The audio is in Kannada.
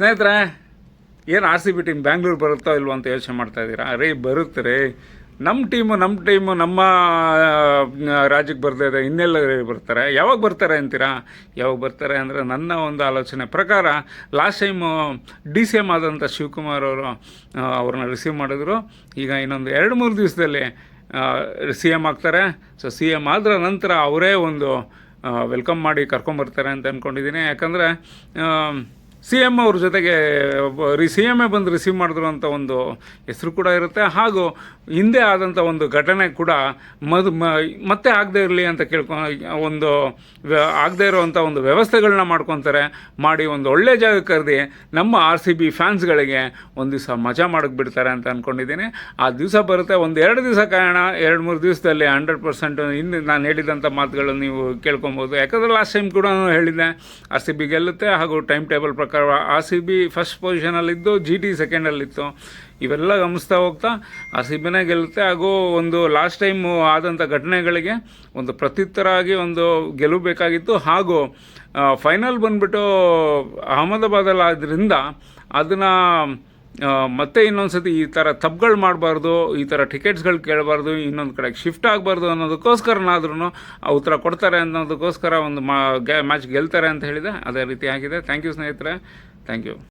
ಸ್ನೇಹಿತರೆ, ಏನು R C B team Bangalore ಬರುತ್ತೋ ಇಲ್ವೋ ಅಂತ ಯೋಚನೆ ಮಾಡ್ತಾಯಿದ್ದೀರಾ? ರೀ, ಬರುತ್ತೆ ರೀ. ನಮ್ಮ ಟೀಮು ನಮ್ಮ ರಾಜ್ಯಕ್ಕೆ ಬರ್ತಾ ಇದೆ, ಇನ್ನೆಲ್ಲ ಬರ್ತಾರೆ. ಯಾವಾಗ ಬರ್ತಾರೆ ಅಂತೀರಾ? ಯಾವಾಗ ಬರ್ತಾರೆ ಅಂದರೆ, ನನ್ನ ಒಂದು ಆಲೋಚನೆ ಪ್ರಕಾರ ಲಾಸ್ಟ್ ಟೈಮು DCM ಆದಂಥ ಶಿವಕುಮಾರ್ ಅವರು ಅವ್ರನ್ನ ರಿಸೀವ್ ಮಾಡಿದ್ರು. ಈಗ ಇನ್ನೊಂದು 2-3 ದಿವಸದಲ್ಲಿ CM ಆಗ್ತಾರೆ. ಸೊ CM ಆದ್ರ ನಂತರ ಅವರೇ ಒಂದು ವೆಲ್ಕಮ್ ಮಾಡಿ ಕರ್ಕೊಂಬರ್ತಾರೆ ಅಂತ ಅಂದ್ಕೊಂಡಿದ್ದೀನಿ. ಯಾಕಂದರೆ CM ಅವ್ರ ಜೊತೆಗೆ CM ಬಂದು ರಿಸೀವ್ ಮಾಡಿದ್ರು ಅಂತ ಒಂದು ಹೆಸರು ಕೂಡ ಇರುತ್ತೆ. ಹಾಗೂ ಹಿಂದೆ ಆದಂಥ ಒಂದು ಘಟನೆ ಕೂಡ ಮತ್ತೆ ಆಗದೇ ಇರಲಿ ಅಂತ ಒಂದು ಆಗದೇ ಇರೋವಂಥ ಒಂದು ವ್ಯವಸ್ಥೆಗಳನ್ನ ಮಾಡ್ಕೊತಾರೆ. ಮಾಡಿ ಒಂದು ಒಳ್ಳೆ ಜಾಗಕ್ಕೆ ಕರೆದಿ ನಮ್ಮ RCB ಫ್ಯಾನ್ಸ್ಗಳಿಗೆ ಒಂದು ದಿವಸ ಮಜಾ ಮಾಡಕ್ಕೆ ಬಿಡ್ತಾರೆ ಅಂತ ಅಂದ್ಕೊಂಡಿದ್ದೀನಿ. ಆ ದಿವಸ ಬರುತ್ತೆ. ಒಂದು 2 ದಿವಸ ಕಾಯೋಣ. 2-3 ದಿವಸದಲ್ಲಿ 100% ಹಿಂದೆ ನಾನು ಹೇಳಿದಂಥ ಮಾತುಗಳನ್ನು ನೀವು ಕೇಳ್ಕೊಬೋದು. ಯಾಕಂದರೆ ಲಾಸ್ಟ್ ಟೈಮ್ ಕೂಡ ನಾನು ಹೇಳಿದ್ದೆ, RCB ಗೆಲ್ಲುತ್ತೆ. ಹಾಗೂ ಟೈಮ್ ಟೇಬಲ್ ಪ್ರಕಾರ RCB ಫಸ್ಟ್ ಪೊಸಿಷನಲ್ಲಿದ್ದು, GT ಸೆಕೆಂಡಲ್ಲಿತ್ತು. ಇವೆಲ್ಲ ಗಮನಿಸ್ತಾ ಹೋಗ್ತಾ RCBನೇ ಗೆಲ್ಲುತ್ತೆ. ಹಾಗೂ ಒಂದು ಲಾಸ್ಟ್ ಟೈಮು ಆದಂಥ ಘಟನೆಗಳಿಗೆ ಒಂದು ಪ್ರತ್ಯುತ್ತರ ಆಗಿ ಒಂದು ಗೆಲುವು ಬೇಕಾಗಿತ್ತು. ಹಾಗೂ ಫೈನಲ್ ಬಂದುಬಿಟ್ಟು ಅಹಮದಾಬಾದಲ್ಲಿ ಆದ್ದರಿಂದ ಅದನ್ನು ಮತ್ತೆ ಇನ್ನೊಂದು ಸತಿ ಈ ಥರ ತಪ್ಪುಗಳು ಮಾಡಬಾರ್ದು, ಈ ಥರ ಟಿಕೆಟ್ಸ್ಗಳು ಕೇಳಬಾರ್ದು, ಇನ್ನೊಂದು ಕಡೆಗೆ ಶಿಫ್ಟ್ ಆಗಬಾರ್ದು ಅನ್ನೋದಕ್ಕೋಸ್ಕರನಾದ್ರೂ ಉತ್ತರ ಕೊಡ್ತಾರೆ ಅನ್ನೋದಕ್ಕೋಸ್ಕರ ಒಂದು ಮ್ಯಾಚ್ ಗೆಲ್ತಾರೆ ಅಂತ ಹೇಳಿದೆ. ಅದೇ ರೀತಿ ಆಗಿದೆ. ಥ್ಯಾಂಕ್ ಯು ಸ್ನೇಹಿತರೆ, ಥ್ಯಾಂಕ್ ಯು.